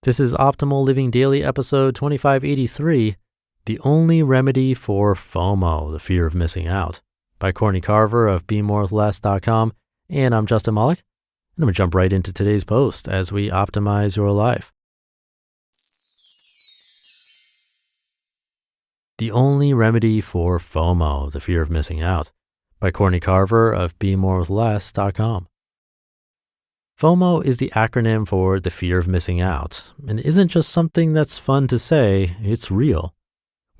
This is Optimal Living Daily episode 2583, The Only Remedy for FOMO, the Fear of Missing Out, by Courtney Carver of BeMoreWithLess.com. And I'm Justin Malik. And I'm going to jump right into today's post as we optimize your life. The Only Remedy for FOMO, the Fear of Missing Out, by Courtney Carver of BeMoreWithLess.com. FOMO is the acronym for the fear of missing out, and isn't just something that's fun to say, it's real.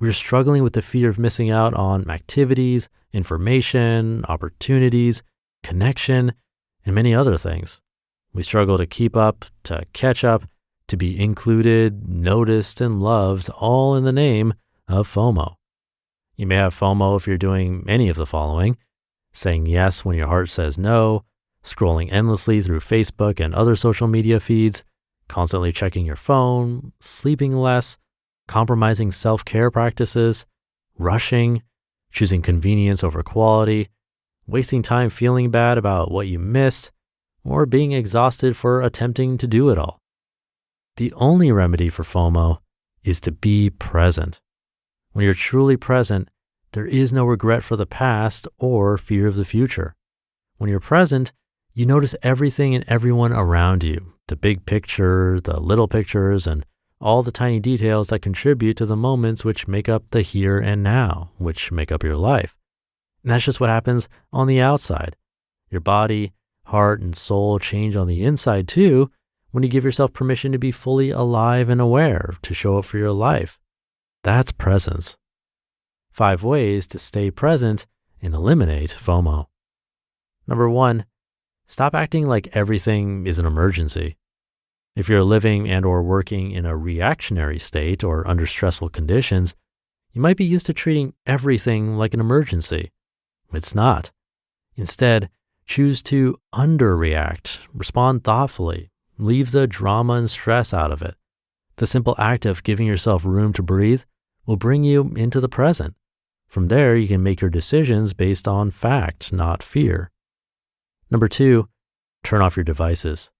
We're struggling with the fear of missing out on activities, information, opportunities, connection, and many other things. We struggle to keep up, to catch up, to be included, noticed, and loved, all in the name of FOMO. You may have FOMO if you're doing any of the following: saying yes when your heart says no, scrolling endlessly through Facebook and other social media feeds, constantly checking your phone, sleeping less, compromising self-care practices, rushing, choosing convenience over quality, wasting time feeling bad about what you missed, or being exhausted for attempting to do it all. The only remedy for FOMO is to be present. When you're truly present, there is no regret for the past or fear of the future. When you're present, you notice everything and everyone around you, the big picture, the little pictures, and all the tiny details that contribute to the moments which make up the here and now, which make up your life. And that's just what happens on the outside. Your body, heart, and soul change on the inside too when you give yourself permission to be fully alive and aware, to show up for your life. That's presence. 5 ways to stay present and eliminate FOMO. Number 1, stop acting like everything is an emergency. If you're living and or working in a reactionary state or under stressful conditions, you might be used to treating everything like an emergency. It's not. Instead, choose to underreact, respond thoughtfully, leave the drama and stress out of it. The simple act of giving yourself room to breathe will bring you into the present. From there, you can make your decisions based on fact, not fear. Number 2, turn off your devices.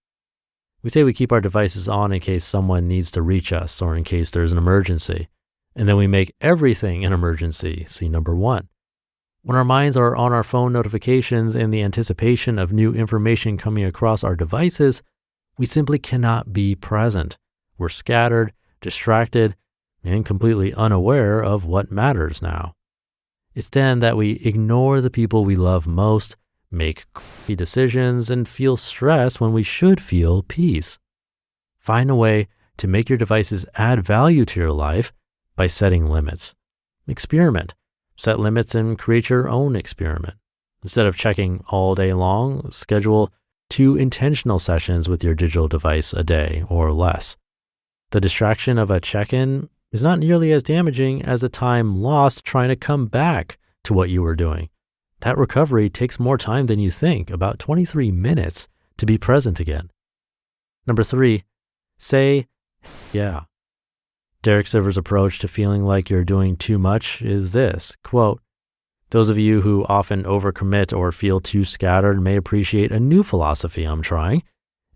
We say we keep our devices on in case someone needs to reach us or in case there's an emergency. And then we make everything an emergency, see number 1. When our minds are on our phone notifications and the anticipation of new information coming across our devices, we simply cannot be present. We're scattered, distracted, and completely unaware of what matters now. It's then that we ignore the people we love most, make crappy decisions, and feel stress when we should feel peace. Find a way to make your devices add value to your life by setting limits. Experiment. Set limits and create your own experiment. Instead of checking all day long, schedule 2 intentional sessions with your digital device a day or less. The distraction of a check-in is not nearly as damaging as the time lost trying to come back to what you were doing. That recovery takes more time than you think, about 23 minutes to be present again. Number 3, say, yeah. Derek Sivers' approach to feeling like you're doing too much is this, quote, "Those of you who often overcommit or feel too scattered may appreciate a new philosophy I'm trying.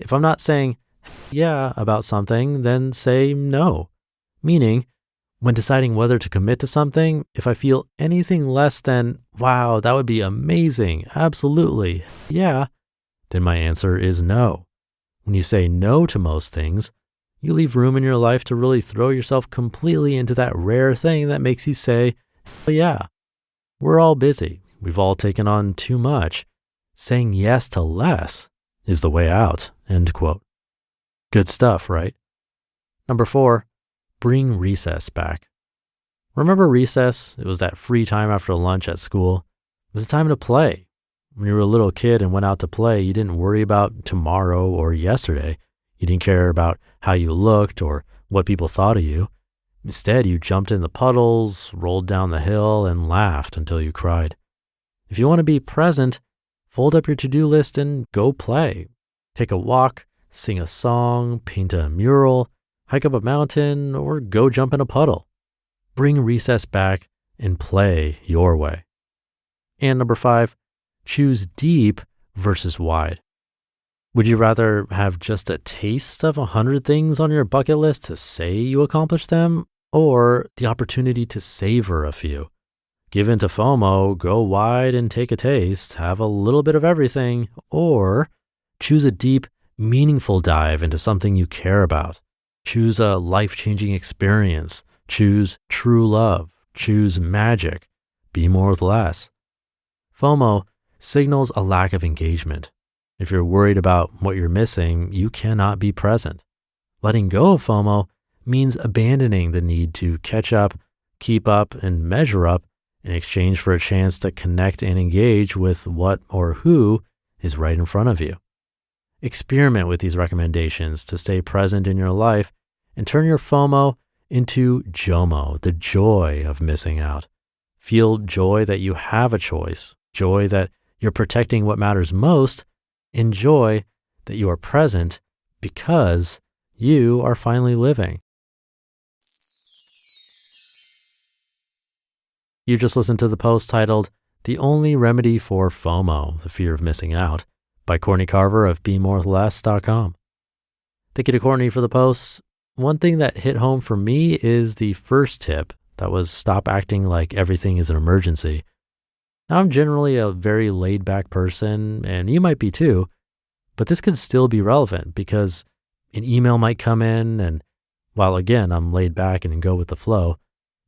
If I'm not saying yeah about something, then say no. Meaning, when deciding whether to commit to something, if I feel anything less than, wow, that would be amazing, absolutely, yeah, then my answer is no. When you say no to most things, you leave room in your life to really throw yourself completely into that rare thing that makes you say, yeah. We're all busy. We've all taken on too much. Saying yes to less is the way out, end quote. Good stuff, right? Number 4, bring recess back. Remember recess? It was that free time after lunch at school. It was a time to play. When you were a little kid and went out to play, you didn't worry about tomorrow or yesterday. You didn't care about how you looked or what people thought of you. Instead, you jumped in the puddles, rolled down the hill, and laughed until you cried. If you want to be present, fold up your to-do list and go play. Take a walk, sing a song, paint a mural, hike up a mountain, or go jump in a puddle. Bring recess back and play your way. And number 5, choose deep versus wide. Would you rather have just a taste of 100 things on your bucket list to say you accomplished them, or the opportunity to savor a few? Give in to FOMO, go wide and take a taste, have a little bit of everything, or choose a deep, meaningful dive into something you care about. Choose a life-changing experience. Choose true love. Choose magic. Be more with less. FOMO signals a lack of engagement. If you're worried about what you're missing, you cannot be present. Letting go of FOMO means abandoning the need to catch up, keep up, and measure up in exchange for a chance to connect and engage with what or who is right in front of you. Experiment with these recommendations to stay present in your life and turn your FOMO into JOMO, the joy of missing out. Feel joy that you have a choice, joy that you're protecting what matters most, and joy that you are present because you are finally living. You just listened to the post titled, "The Only Remedy for FOMO, the Fear of Missing Out," by Courtney Carver of BeMoreWithLess.com. Thank you to Courtney for the posts. One thing that hit home for me is the first tip, that was stop acting like everything is an emergency. Now, I'm generally a very laid back person, and you might be too, but this could still be relevant because an email might come in, and while again, I'm laid back and go with the flow,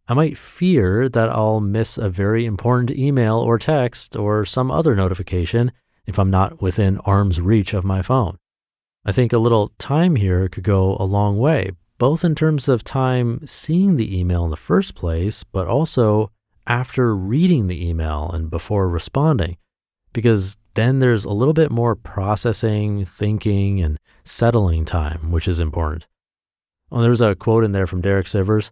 I might fear that I'll miss a very important email or text or some other notification if I'm not within arm's reach of my phone. I think a little time here could go a long way, both in terms of time seeing the email in the first place, but also after reading the email and before responding, because then there's a little bit more processing, thinking, and settling time, which is important. Well, there's a quote in there from Derek Sivers,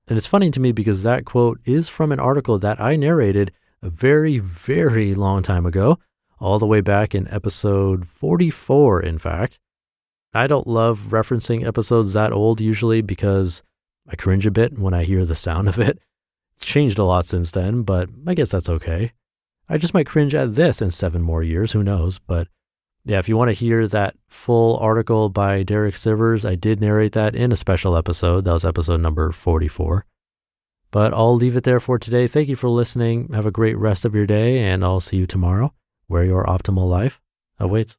and it's funny to me because that quote is from an article that I narrated a very, very long time ago, all the way back in episode 44, in fact. I don't love referencing episodes that old usually because I cringe a bit when I hear the sound of it. It's changed a lot since then, but I guess that's okay. I just might cringe at this in 7 more years, who knows? But yeah, if you want to hear that full article by Derek Sivers, I did narrate that in a special episode. That was episode number 44. But I'll leave it there for today. Thank you for listening. Have a great rest of your day, and I'll see you tomorrow where your optimal life awaits.